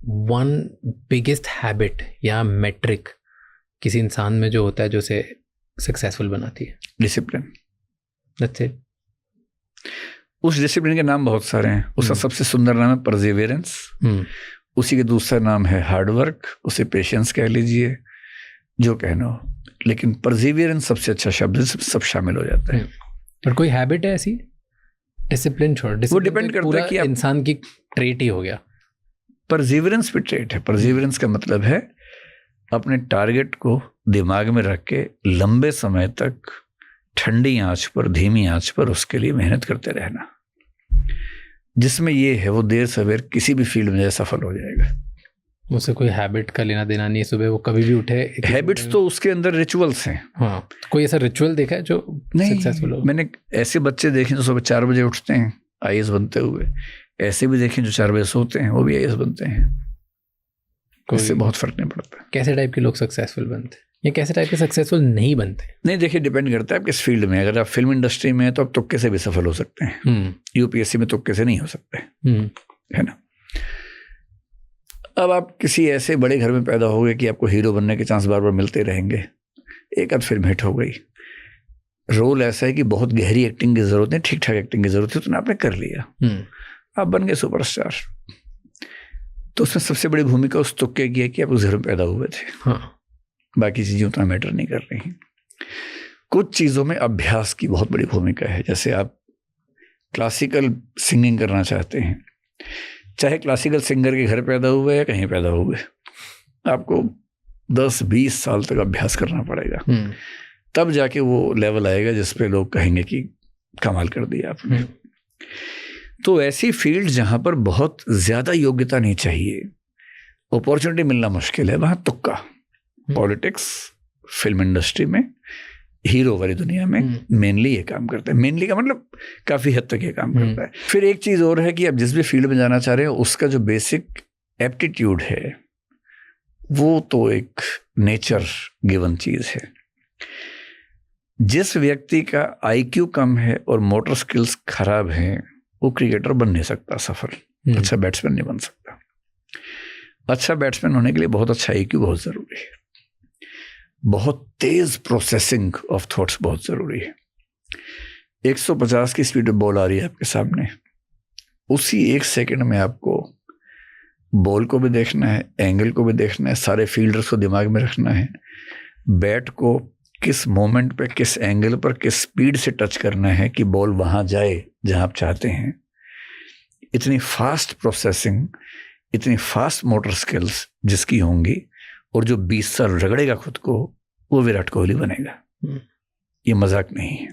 One biggest habit या metric किसी इंसान में जो होता है जो उसे सक्सेसफुल बनाती है? डिसिप्लिन। That's it. उस डिसिप्लिन के नाम बहुत सारे हैं। उसका सबसे सुंदर नाम है परसिवियरेंस। उसी के दूसरा नाम है हार्डवर्क, उसे पेशेंस कह लीजिए, जो कहना हो, लेकिन परसिवियरेंस सबसे अच्छा शब्द है, सब शामिल हो जाता है। पर कोई हैबिट है ऐसी? डिसिप्लिन छोड़, वो डिपेंड करता है कि इंसान की ट्रेट ही हो गया। परसिवियरेंस भी ट्रेट है। परसिवियरेंस का मतलब है अपने टारगेट को दिमाग में रख के लंबे समय तक ठंडी आंच पर, धीमी आंच पर उसके लिए मेहनत करते रहना। जिसमें ये है वो देर सवेर किसी भी फील्ड में सफल हो जाएगा। मुझसे कोई हैबिट का लेना देना नहीं है, सुबह वो कभी भी उठे। हैबिट्स तो उसके अंदर रिचुअल्स हैं। हाँ, कोई ऐसा रिचुअल देखा है जो सक्सेसफुल हो? मैंने ऐसे बच्चे देखे जो सुबह 4 बजे उठते हैं आईएएस बनते हुए, ऐसे भी देखे जो 4 बजे सोते हैं वो भी आईएएस बनते हैं। इससे बहुत फर्क नहीं पड़ता। कैसे टाइप के लोग सक्सेसफुल बनते हैं या कैसे टाइप के सक्सेसफुल नहीं बनते? नहीं, देखिए डिपेंड करता है आप किस फील्ड में। अगर आप फिल्म इंडस्ट्री में है तो आप तुक्के से भी सफल हो सकते हैं। यूपीएससी में तुक्के से नहीं हो सकते, है ना। अब आप किसी ऐसे बड़े घर में पैदा हो गए कि आपको हीरो बनने के चांस बार बार मिलते रहेंगे, एक आध फिल्म हिट हो गई, रोल ऐसा है कि बहुत गहरी एक्टिंग की जरूरत नहीं, ठीक ठाक एक्टिंग की जरूरत है, तो आपने कर लिया, आप बन गए सुपरस्टार। तो उसमें सबसे बड़ी भूमिका उस तुक्के की है कि आप उस घर में पैदा हुए थे। हाँ। बाकी चीजें उतना मैटर नहीं कर रही हैं। कुछ चीजों में अभ्यास की बहुत बड़ी भूमिका है। जैसे आप क्लासिकल सिंगिंग करना चाहते हैं, चाहे क्लासिकल सिंगर के घर पैदा हुए या कहीं पैदा हुए, आपको 10-20 साल तक अभ्यास करना पड़ेगा। तब जाके वो लेवल आएगा जिस पे लोग कहेंगे कि कमाल कर दिया आपने। तो ऐसी फील्ड जहां पर बहुत ज्यादा योग्यता नहीं चाहिए, अपॉर्चुनिटी मिलना मुश्किल है, वहां तुक्का। पॉलिटिक्स, फिल्म इंडस्ट्री में, हीरो वाली दुनिया में मेनली ये काम करता है। मेनली का मतलब काफी हद तक ये काम करता है। फिर एक चीज और है कि आप जिस भी फील्ड में जाना चाह रहे हो उसका जो बेसिक एप्टीट्यूड है वो तो एक नेचर गिवन चीज है। जिस व्यक्ति का आईक्यू कम है और मोटर स्किल्स खराब हैं वो क्रिकेटर बन नहीं सकता सफल, अच्छा बैट्समैन नहीं बन सकता। अच्छा बैट्समैन होने के लिए बहुत अच्छा आईक्यू बहुत जरूरी है, बहुत तेज प्रोसेसिंग ऑफ थॉट्स बहुत जरूरी है। 150 की स्पीड पे बॉल आ रही है आपके सामने, उसी 1 सेकंड में आपको बॉल को भी देखना है, एंगल को भी देखना है, सारे फील्डर्स को दिमाग में रखना है, बैट को किस मोमेंट पे, किस एंगल पर, किस स्पीड से टच करना है कि बॉल वहां जाए जहां आप चाहते हैं। इतनी फास्ट प्रोसेसिंग, इतनी फास्ट मोटर स्किल्स जिसकी होंगी और जो 20 साल रगड़ेगा खुद को, वो विराट कोहली बनेगा। ये मजाक नहीं है।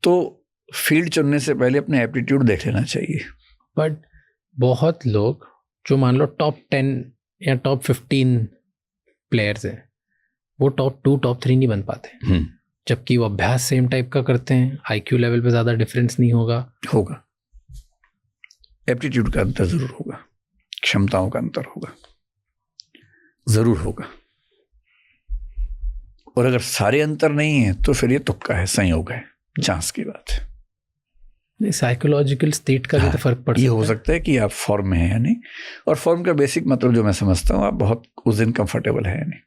तो फील्ड चुनने से पहले अपने एप्टीट्यूड देख लेना चाहिए। बट बहुत लोग जो मान लो टॉप 10 या टॉप 15 प्लेयर्स हैं, वो टॉप 2 टॉप 3 नहीं बन पाते, जबकि वो अभ्यास सेम टाइप का करते हैं, आईक्यू लेवल पे ज्यादा डिफरेंस नहीं होगा। एप्टीट्यूड का अंतर जरूर होगा, क्षमताओं का अंतर होगा, जरूर होगा। और अगर सारे अंतर नहीं है तो फिर ये तुक्का है, संयोग है, चांस की बात है। साइकोलॉजिकल स्टेट का भी तो फर्क पड़ सकता है। ये हो सकता है कि आप फॉर्म में हैं या नहीं, और फॉर्म का बेसिक मतलब जो मैं समझता हूँ, आप बहुत उस दिन कंफर्टेबल है या नहीं,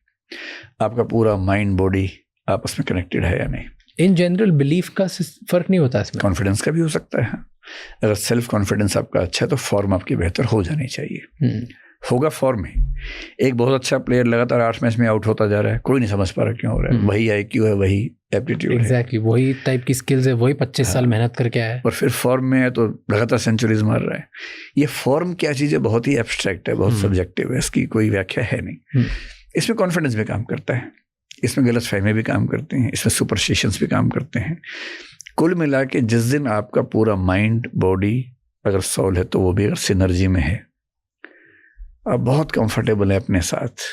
आपका पूरा माइंड बॉडी आपस में कनेक्टेड है या नहीं। इन जनरल बिलीफ का फर्क नहीं होता इसमें? कॉन्फिडेंस का भी हो सकता है। अगर सेल्फ कॉन्फिडेंस आपका अच्छा है तो फॉर्म आपकी बेहतर हो जानी चाहिए। होगा फॉर्म में। एक बहुत अच्छा प्लेयर लगातार 8 मैच में आउट होता जा रहा है, कोई नहीं समझ पा रहा क्यों हो रहा है। वही आईक्यू है, वही एप्टीट्यूड है, एग्जैक्टली वही टाइप की स्किल्स है, वही 25 साल मेहनत करके आया है, और फिर फॉर्म में है तो लगातार सेंचुरीज मार रहा है। ये फॉर्म क्या चीज़ है, बहुत ही एब्स्ट्रैक्ट है, बहुत सब्जेक्टिव है, इसकी कोई व्याख्या है नहीं। इसमें कॉन्फिडेंस भी काम करता है, इसमें गलतफहमी भी काम करते हैं, इसमें सुपरस्टिशंस भी काम करते हैं। कुल मिला के जिस दिन आपका पूरा माइंड बॉडी अगर सोल है तो वो भी अगर सिनर्जी में है, आप बहुत कंफर्टेबल है अपने साथ,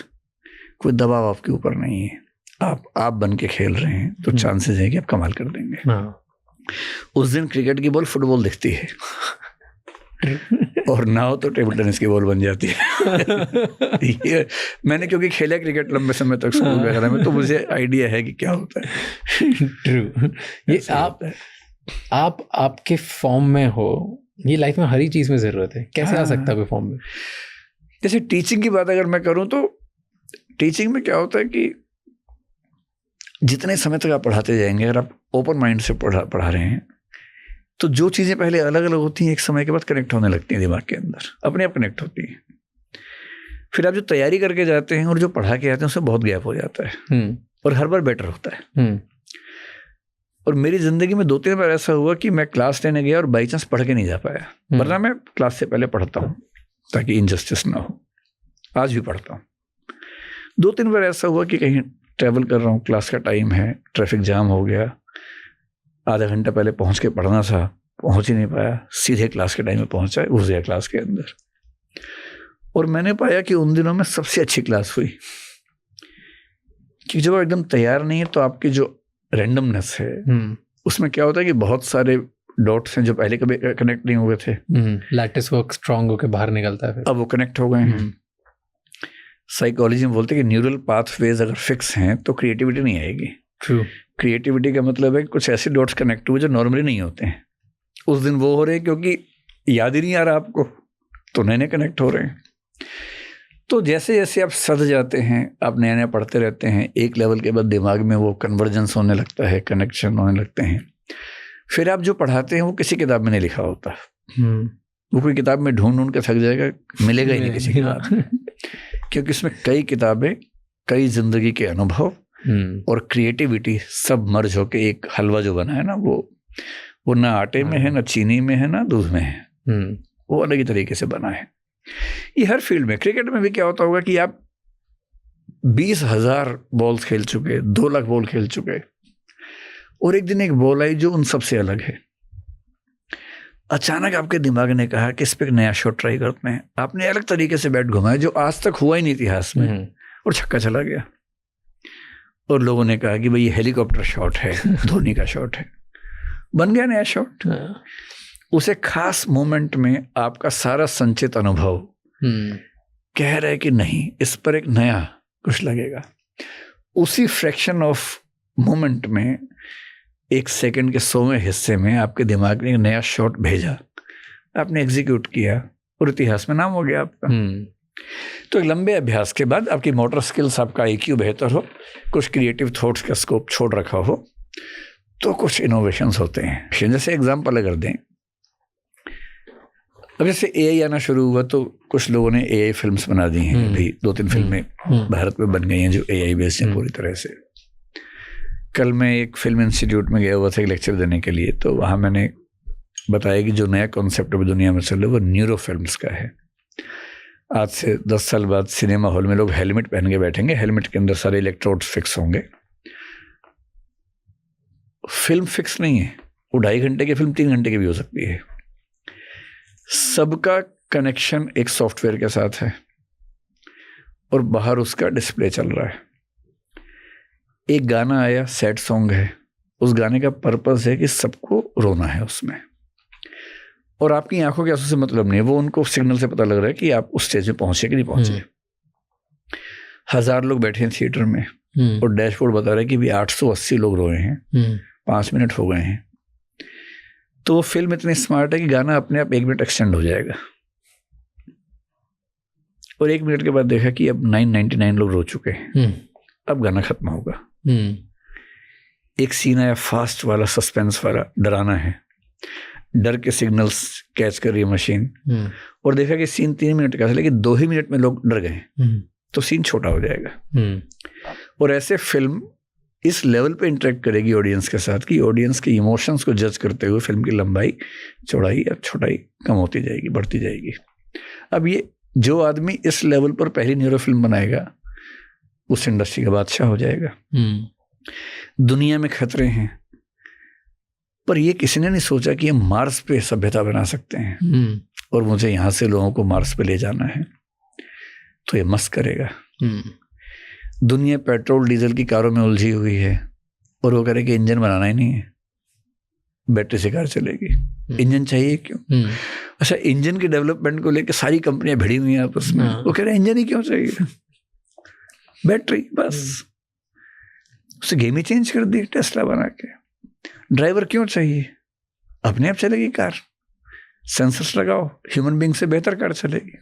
कोई दबाव आपके ऊपर नहीं है, आप बन के खेल रहे हैं, तो चांसेस है कि आप कमाल कर देंगे। उस दिन क्रिकेट की बॉल फुटबॉल दिखती है और ना हो तो टेबल टेनिस की बॉल बन जाती है। ये मैंने क्योंकि खेला क्रिकेट लंबे समय तक स्कूल वगैरह में, तो मुझे आइडिया है कि क्या होता है। ट्रू। ये आप आपके फॉर्म में हो, ये लाइफ में हर ही चीज में जरूरत है। कैसे आ सकता है कोई फॉर्म में? जैसे टीचिंग की बात अगर मैं करूं तो टीचिंग में क्या होता है कि जितने समय तक आप पढ़ाते जाएंगे, अगर आप ओपन माइंड से पढ़ा रहे हैं, तो जो चीज़ें पहले अलग अलग होती हैं एक समय के बाद कनेक्ट होने लगती हैं दिमाग के अंदर, अपने आप कनेक्ट होती हैं। फिर आप जो तैयारी करके जाते हैं और जो पढ़ा के आते हैं उसमें बहुत गैप हो जाता है और हर बार बेटर होता है। और मेरी ज़िंदगी में 2-3 बार ऐसा हुआ कि मैं क्लास लेने गया और बाई चांस पढ़ के नहीं जा पाया, वरना मैं क्लास से पहले पढ़ता हूँ ताकि इनजस्टिस ना हो। आज भी पढ़ता हूँ। 2-3 बार ऐसा हुआ कि कहीं ट्रैवल कर रहा हूँ, क्लास का टाइम है, ट्रैफिक जाम हो गया, आधा घंटा पहले पहुँच के पढ़ना था, पहुँच ही नहीं पाया, सीधे क्लास के टाइम में पहुँचा, घुस गया क्लास के अंदर। और मैंने पाया कि उन दिनों में सबसे अच्छी क्लास हुई, कि जब आप एकदम तैयार नहीं है तो आपकी जो रैंडमनेस है उसमें क्या होता है कि बहुत सारे डॉट्स हैं जो पहले कभी कनेक्ट नहीं हुए थे, लैटिस वर्क स्ट्रांग होकर बाहर निकलता है, अब वो कनेक्ट हो गए हैं। साइकोलॉजी में बोलते हैं कि न्यूरल पाथवेज अगर फिक्स हैं तो क्रिएटिविटी नहीं आएगी। ट्रू। क्रिएटिविटी का मतलब है कुछ ऐसे डॉट्स कनेक्ट हुए जो नॉर्मली नहीं होते हैं, उस दिन वो हो रहे हैं क्योंकि याद ही नहीं आ रहा आपको, तो नए नए कनेक्ट हो रहे हैं। तो जैसे जैसे आप सध जाते हैं, आप नया नया पढ़ते रहते हैं, एक लेवल के बाद दिमाग में वो कन्वर्जेंस होने लगता है, कनेक्शन होने लगते हैं। फिर आप जो पढ़ाते हैं वो किसी किताब में नहीं लिखा होता, वो कोई किताब में ढूंढ के थक जाएगा, मिलेगा ही नहीं किसी किताब में, क्योंकि इसमें कई किताबें, कई जिंदगी के अनुभव और क्रिएटिविटी सब मर्ज होके एक हलवा जो बना है ना, वो ना आटे में है, ना चीनी में है, ना दूध में है, वो अलग ही तरीके से बना है। ये हर फील्ड में, क्रिकेट में भी क्या होता होगा कि आप 20,000 बॉल्स खेल चुके, 2 लाख बॉल खेल चुके, और एक दिन एक बॉल आई जो उन सबसे अलग है। अचानक आपके दिमाग ने कहा कि इस पे एक नया शॉट ट्राई करते हैं। आपने अलग तरीके से बैट घुमाया जो आज तक हुआ ही नहीं इतिहास में, और छक्का चला गया। और लोगों ने कहा कि भाई ये हेलीकॉप्टर शॉट है, धोनी का शॉट है, बन गया नया शॉट। उसे खास मोमेंट में आपका सारा संचित अनुभव कह रहा है कि नहीं, इस पर एक नया कुछ लगेगा। उसी फ्रैक्शन ऑफ मोमेंट में, 1 सेकंड के 100वें हिस्से में आपके दिमाग ने एक नया शॉट भेजा, आपने एग्जीक्यूट किया और इतिहास में नाम हो गया आपका। तो एक लंबे अभ्यास के बाद आपकी मोटर स्किल्स, आपका IQ बेहतर हो, कुछ क्रिएटिव थॉट्स का स्कोप छोड़ रखा हो, तो कुछ इनोवेशंस होते हैं। जैसे एग्जांपल अगर दें, अब जैसे AI आना शुरू हुआ तो कुछ लोगों ने AI फिल्म्स बना दी हैं। अभी 2-3 फिल्में भारत में बन गई हैं जो AI बेस्ड हैं पूरी तरह से। कल मैं एक फिल्म इंस्टीट्यूट में गया हुआ था एक लेक्चर देने के लिए, तो वहाँ मैंने बताया कि जो नया कॉन्सेप्ट अभी दुनिया में चल रहा है वो न्यूरो फिल्म्स का है। आज से 10 साल बाद सिनेमा हॉल में लोग हेलमेट पहन के बैठेंगे, हेलमेट के अंदर सारे इलेक्ट्रोड्स फिक्स होंगे। फिल्म फिक्स नहीं है, वो 2.5 घंटे की फिल्म 3 घंटे की भी हो सकती है। सबका कनेक्शन एक सॉफ्टवेयर के साथ है और बाहर उसका डिस्प्ले चल रहा है। एक गाना आया, सैड सॉन्ग है, उस गाने का पर्पस है कि सबको रोना है उसमें, और आपकी आंखों के आंसू से मतलब नहीं, वो उनको सिग्नल से पता लग रहा है कि आप उस स्टेज में पहुंचे कि नहीं पहुंचे। 1000 लोग बैठे हैं थिएटर में और डैशबोर्ड बता रहा है कि भी 880 लोग रोए हैं, 5 मिनट हो गए हैं। तो वो फिल्म इतनी स्मार्ट है कि गाना अपने आप 1 मिनट एक्सटेंड हो जाएगा, और 1 मिनट के बाद देखा कि अब 999 लोग रो चुके हैं, अब गाना खत्म होगा। एक सीन आया फास्ट वाला, सस्पेंस वाला, डराना है, डर के सिग्नल्स कैच कर रही है मशीन, और देखा कि सीन 3 मिनट का था लेकिन 2 ही मिनट में लोग डर गए, तो सीन छोटा हो जाएगा। और ऐसे फिल्म इस लेवल पे इंटरेक्ट करेगी ऑडियंस के साथ कि ऑडियंस के इमोशंस को जज करते हुए फिल्म की लंबाई, चौड़ाई या छोटाई कम होती जाएगी, बढ़ती जाएगी। अब ये जो आदमी इस लेवल पर पहली न्यूरो फिल्म बनाएगा उस इंडस्ट्री का बादशाह हो जाएगा। दुनिया में खतरे हैं, पर ये किसी ने नहीं सोचा कि ये मार्स पे सभ्यता बना सकते हैं और मुझे यहाँ से लोगों को मार्स पे ले जाना है, तो ये मस्त करेगा। दुनिया पेट्रोल डीजल की कारों में उलझी हुई है और वो करे कि इंजन बनाना ही नहीं है, बैटरी से कार चलेगी, इंजन चाहिए क्यों? अच्छा, इंजन की डेवलपमेंट को लेकर सारी कंपनियां भिड़ी हुई हैं आपस में, वो कह रहे हैं इंजन ही क्यों चाहिए, बैटरी बस। उसे गेम ही चेंज कर दी टेस्ला बना के। ड्राइवर क्यों चाहिए, अपने आप चलेगी कार, सेंसर्स लगाओ, ह्यूमन बीइंग से बेहतर कार चलेगी।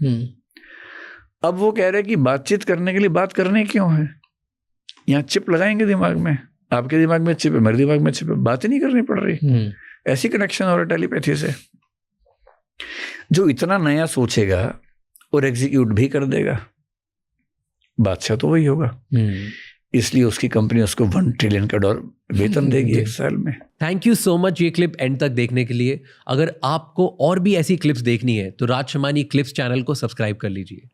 अब वो कह रहे हैं कि बातचीत करने के लिए बात करने क्यों है, यहाँ चिप लगाएंगे दिमाग में, आपके दिमाग में चिप है, मेरे दिमाग में चिप है, बात ही नहीं करनी पड़ रही। ऐसी कनेक्शन हो रहा है टेलीपैथी से। जो इतना नया सोचेगा और एग्जीक्यूट भी कर देगा, बादशाह तो वही होगा। इसलिए उसकी कंपनी उसको $1 ट्रिलियन का वेतन देगी 1 साल में। थैंक यू सो मच ये क्लिप एंड तक देखने के लिए। अगर आपको और भी ऐसी क्लिप्स देखनी है तो राज शमानी क्लिप्स चैनल को सब्सक्राइब कर लीजिए।